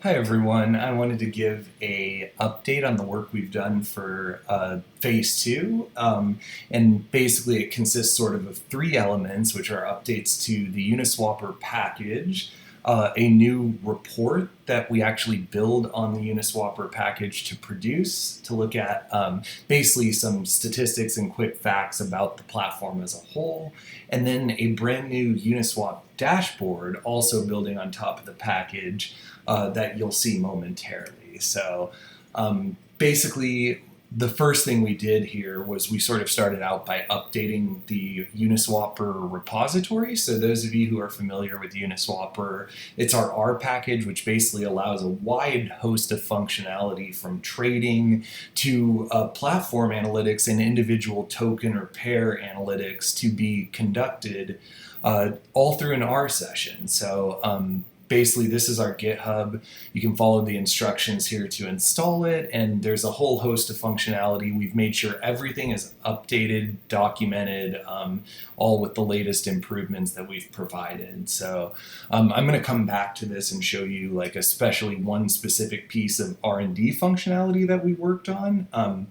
Hi everyone. I wanted to give a update on the work we've done for phase two, and basically it consists sort of three elements, which are updates to the UniswappeR package, a new report that we actually build on the UniswappeR package to produce to look at basically some statistics and quick facts about the platform as a whole, and then a brand new Uniswap dashboard also building on top of the package that you'll see momentarily. So basically, the first thing we did here was we sort of started out by updating the UniswappeR repository. So those of you who are familiar with UniswappeR, it's our R package, which basically allows a wide host of functionality from trading to platform analytics and individual token or pair analytics to be conducted all through an R session. So basically, this is our GitHub. You can follow the instructions here to install it, and there's a whole host of functionality. We've made sure everything is updated, documented, all with the latest improvements that we've provided. So I'm going to come back to this and show you like especially one specific piece of R&D functionality that we worked on.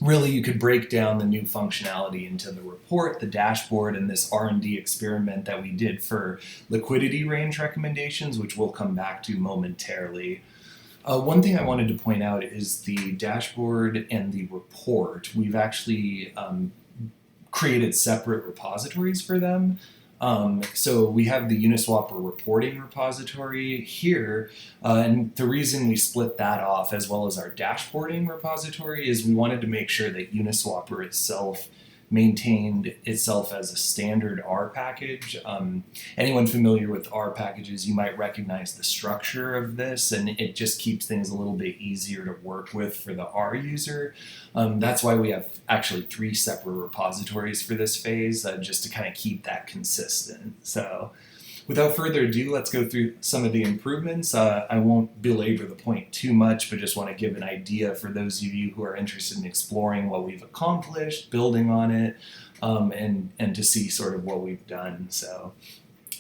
Really, you could break down the new functionality into the report, the dashboard, and this R&D experiment that we did for liquidity range recommendations, which we'll come back to momentarily. One thing I wanted to point out is the dashboard and the report. We've actually created separate repositories for them. So we have the UniswappeR reporting repository here, and the reason we split that off as well as our dashboarding repository is we wanted to make sure that UniswappeR itself maintained itself as a standard R package. Anyone familiar with R packages, you might recognize the structure of this, and it just keeps things a little bit easier to work with for the R user. That's why we have actually three separate repositories for this phase, just to kind of keep that consistent. So without further ado, let's go through some of the improvements. I won't belabor the point too much, but just want to give an idea for those of you who are interested in exploring what we've accomplished, building on it, and to see sort of what we've done. So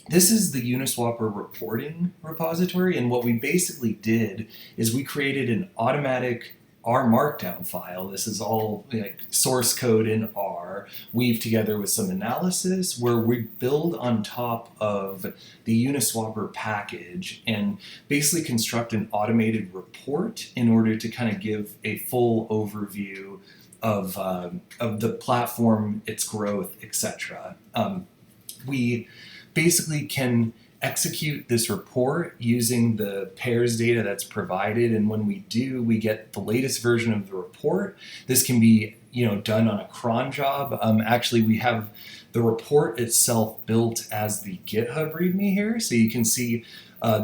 this is the UniswappeR reporting repository, and what we basically did is we created an automatic R markdown file. This is all like source code in R, weaved together with some analysis, where we build on top of the UniswappeR package and basically construct an automated report in order to kind of give a full overview of the platform, its growth, etc. We basically can execute this report using the pairs data that's provided, and when we do, we get the latest version of the report. This can be done on a cron job. Actually, we have the report itself built as the GitHub README here, so you can see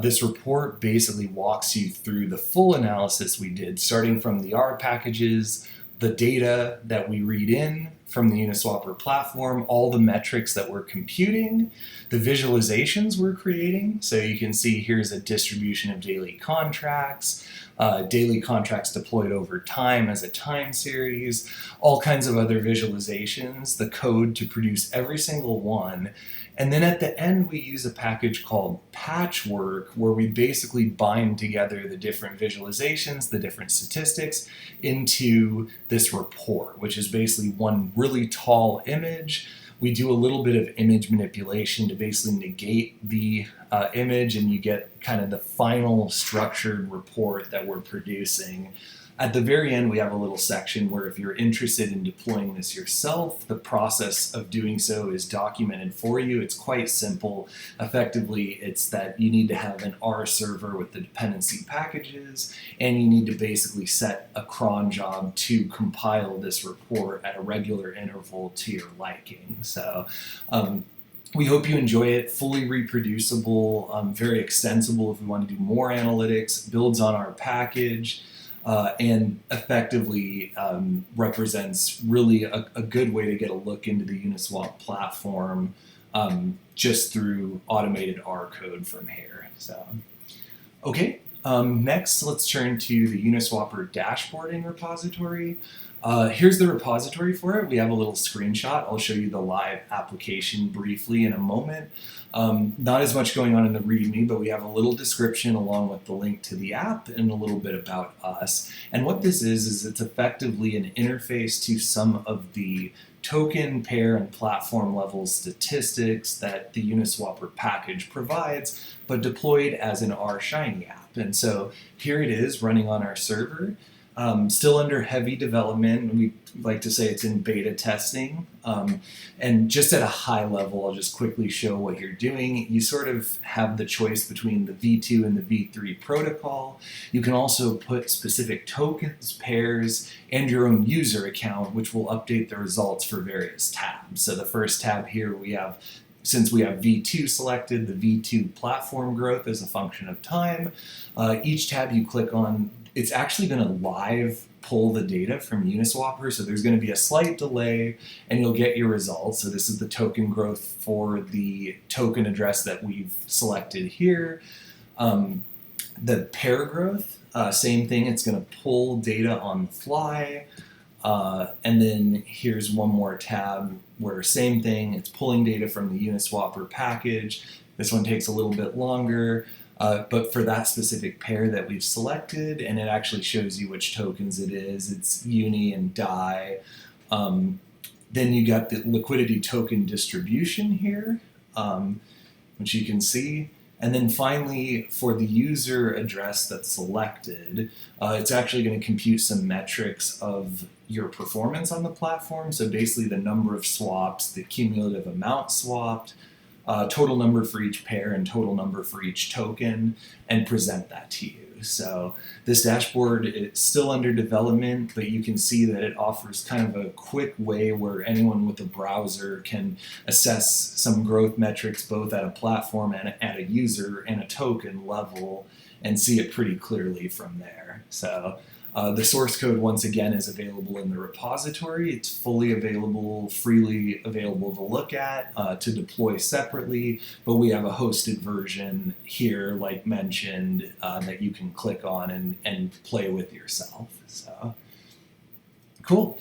this report basically walks you through the full analysis we did, starting from the R packages, the data that we read in from the UniswappeR platform, all the metrics that we're computing, the visualizations we're creating. So you can see here's a distribution of daily contracts deployed over time as a time series, all kinds of other visualizations, the code to produce every single one. And then at the end, we use a package called Patchwork, where we basically bind together the different visualizations, the different statistics, into this report, which is basically one really tall image. We do a little bit of image manipulation to basically negate the image, and you get kind of the final structured report that we're producing. At the very end, we have a little section where if you're interested in deploying this yourself, the process of doing so is documented for you. It's quite simple. Effectively, it's that you need to have an R server with the dependency packages, and you need to basically set a cron job to compile this report at a regular interval to your liking. So we hope you enjoy it. Fully reproducible, very extensible if we want to do more analytics, builds on our package. And effectively represents really a good way to get a look into the Uniswap platform just through automated R code from here. So, okay, next let's turn to the UniswappeR dashboarding repository. Here's the repository for it. We have a little screenshot. I'll show you the live application briefly in a moment. Not as much going on in the README, but we have a little description along with the link to the app and a little bit about us. And what this is it's effectively an interface to some of the token, pair, and platform level statistics that the UniswappeR package provides, but deployed as an R Shiny app. And so here it is running on our server. Still under heavy development. We like to say it's in beta testing. And just at a high level, I'll just quickly show what you're doing. You sort of have the choice between the V2 and the V3 protocol. You can also put specific tokens, pairs, and your own user account, which will update the results for various tabs. So the first tab here since we have V2 selected, the V2 platform growth as a function of time. Each tab you click on, it's actually going to live pull the data from Uniswapper, so there's going to be a slight delay and you'll get your results. So this is the token growth for the token address that we've selected here. The pair growth, same thing, it's going to pull data on the fly. And then here's one more tab where same thing, it's pulling data from the Uniswapper package. This one takes a little bit longer. But for that specific pair that we've selected, and it actually shows you which tokens it is, it's Uni and DAI. Then you got the liquidity token distribution here, which you can see. And then finally, for the user address that's selected, it's actually going to compute some metrics of your performance on the platform. So basically the number of swaps, the cumulative amount swapped, total number for each pair and total number for each token, and present that to you. So this dashboard is still under development, but you can see that it offers kind of a quick way where anyone with a browser can assess some growth metrics both at a platform and at a user and a token level and see it pretty clearly from there. So the source code, once again, is available in the repository. It's fully available, freely available to look at, to deploy separately, but we have a hosted version here, like mentioned, that you can click on and play with yourself. So, cool.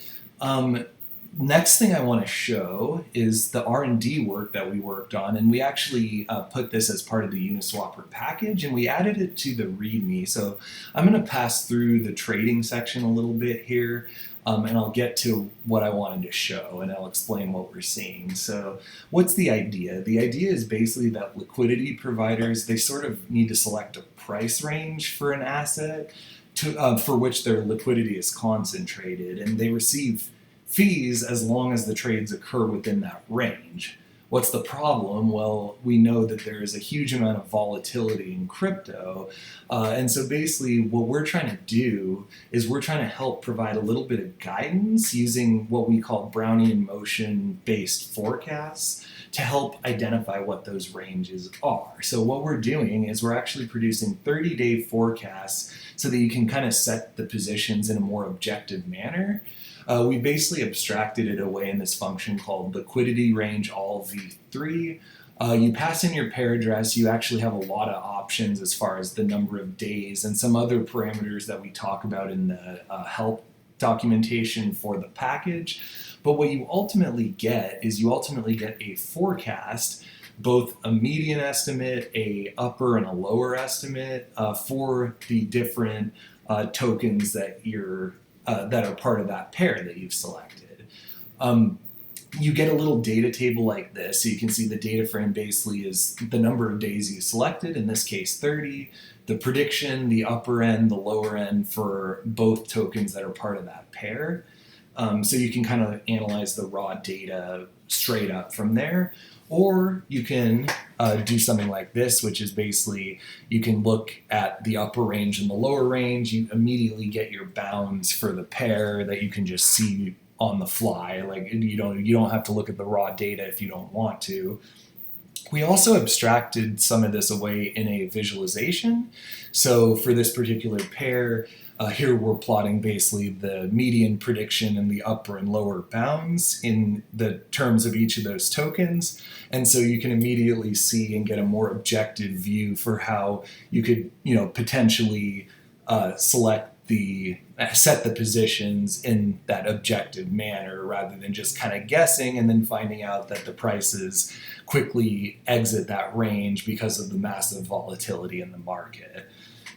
Next thing I want to show is the R&D work that we worked on, and we actually put this as part of the Uniswapper package, and we added it to the README. So I'm going to pass through the trading section a little bit here, and I'll get to what I wanted to show, and I'll explain what we're seeing. So what's the idea? The idea is basically that liquidity providers, they sort of need to select a price range for an asset for which their liquidity is concentrated, and they receive fees as long as the trades occur within that range. What's the problem? Well, we know that there is a huge amount of volatility in crypto. And so basically what we're trying to do is we're trying to help provide a little bit of guidance using what we call Brownian motion-based forecasts to help identify what those ranges are. So what we're doing is we're actually producing 30-day forecasts so that you can kind of set the positions in a more objective manner. We basically abstracted it away in this function called liquidity range all v3. You pass in your pair address, you actually have a lot of options as far as the number of days and some other parameters that we talk about in the help documentation for the package. But what you ultimately get is you ultimately get a forecast, both a median estimate, a upper and a lower estimate for the different tokens that that are part of that pair that you've selected. You get a little data table like this, so you can see the data frame basically is the number of days you selected, in this case 30, the prediction, the upper end, the lower end for both tokens that are part of that pair. So you can kind of analyze the raw data straight up from there. Or you can do something like this, which is basically you can look at the upper range and the lower range. You immediately get your bounds for the pair that you can just see on the fly. Like you don't have to look at the raw data if you don't want to. We also abstracted some of this away in a visualization. So for this particular pair, here we're plotting basically the median prediction and the upper and lower bounds in the terms of each of those tokens. And so you can immediately see and get a more objective view for how you could, potentially select set the positions in that objective manner rather than just kind of guessing and then finding out that the prices quickly exit that range because of the massive volatility in the market.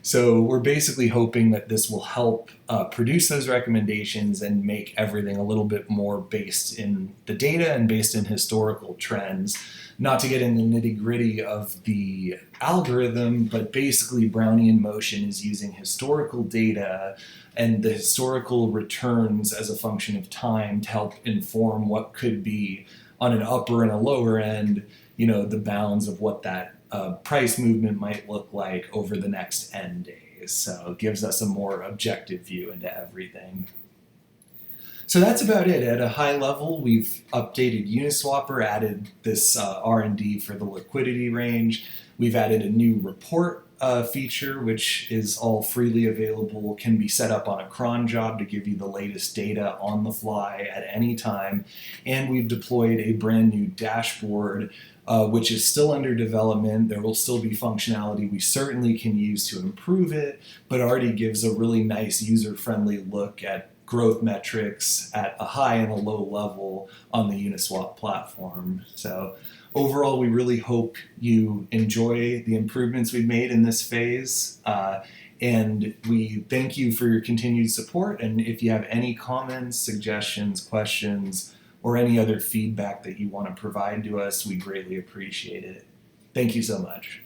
So we're basically hoping that this will help produce those recommendations and make everything a little bit more based in the data and based in historical trends. Not to get in the nitty-gritty of the algorithm, but basically Brownian motion is using historical data and the historical returns as a function of time to help inform what could be on an upper and a lower end, the bounds of what that price movement might look like over the next N days. So it gives us a more objective view into everything. So that's about it. At a high level, we've updated UniswappeR, added this R&D for the liquidity range. We've added a new report feature, which is all freely available, can be set up on a cron job to give you the latest data on the fly at any time. And we've deployed a brand new dashboard, which is still under development. There will still be functionality we certainly can use to improve it, but already gives a really nice user-friendly look at growth metrics at a high and a low level on the Uniswap platform. So overall, we really hope you enjoy the improvements we've made in this phase. And we thank you for your continued support. And if you have any comments, suggestions, questions, or any other feedback that you want to provide to us, we greatly appreciate it. Thank you so much.